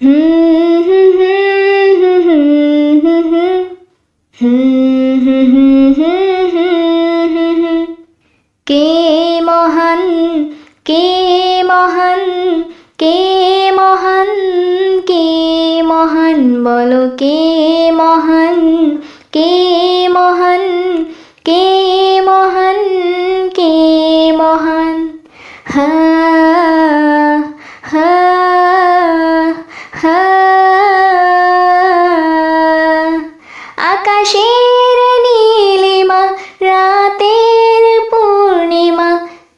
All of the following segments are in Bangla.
হুম হুম হুম হুম হুম হুম হুম। কে মহান, কে মহান, কে মহান, কে মহান, বলো কে মহান, কে মহান, কে মহান, কে মহান। হা হা হা। আকাশের নীলিমা, রাতের পূর্ণিমা,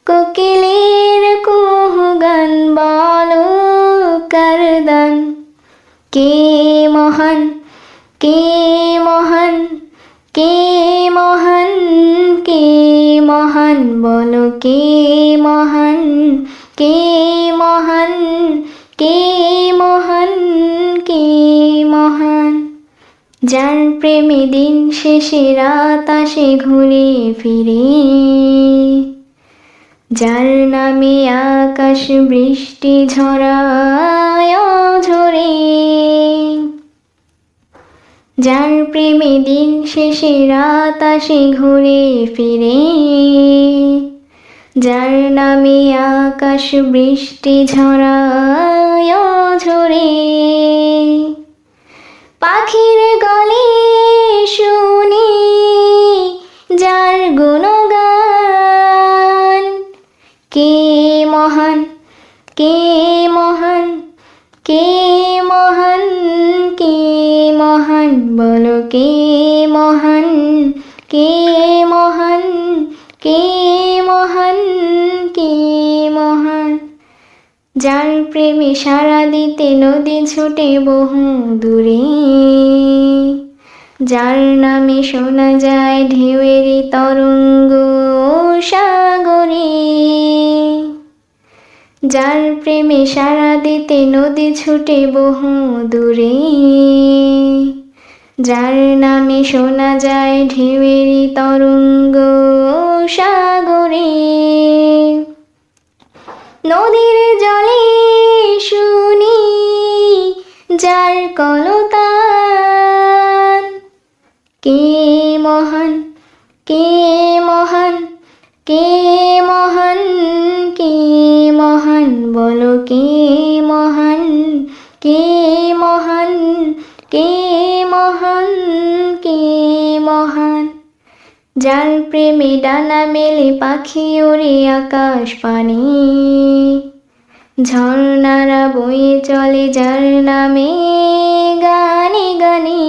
কোকিলের কুহুগান, বলো কার দান। কে মহান, কে মহান, কে মহান, কে মহান, বলো কে মহান, কে মহান, কে মহান, কে মহান। যার প্রেমে দিন শেষে রাত আসে ঘুরে ফিরে, যার নামে আকাশ বৃষ্টি ঝরায় ঝরে, যার প্রেমে দিন শেষে রাত আসে ঘুরে ফিরে, যার নামে আকাশ বৃষ্টি ঝরায় ঝরে। পাখির গলে শুনি যার গুণগান, কে মহান, কে মহান, কে মহান, কে মহান, বলো কে মহান, কে মহান, কে মহান, কে মহান। যার প্রেমে সাড়া দিতে নদী ছুটে বহু দূরে, যার নামে শোনা যায় ঢেউয়েরই তরঙ্গ সাগরে, যার প্রেমে সাড়া দিতে নদী ছুটে বহু দূরে, যার নামে শোনা যায় ঢেউয়েরই তরঙ্গ সাগরে। নদীর জলে শুনি যার কলতান, কে মহান, কে মহান, কে মহান, কে মহান, বলো কে মহান, কে মহান, কে মহান, কে মহান। যার প্রেমে ডানা মেলে পাখি ওড়ে আকাশ পানে, ঝর্ণারা বয়ে চলে যার নামে গানে গানে,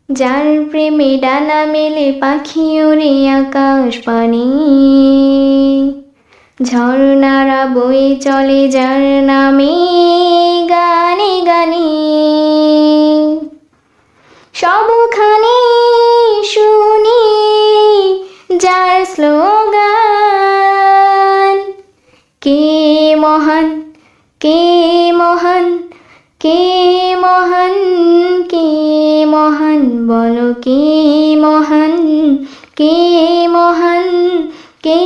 যার প্রেমে ডানা মেলে পাখি ওড়ে আকাশ পানে, ঝর্ণারা বয়ে চলে যার নামে গানে গানে। সবখানে শুনি যার স্লোগান, কে মহান, কে মহান, কে মহান, কে মহান, বলো কে মহান, কে মহান, কে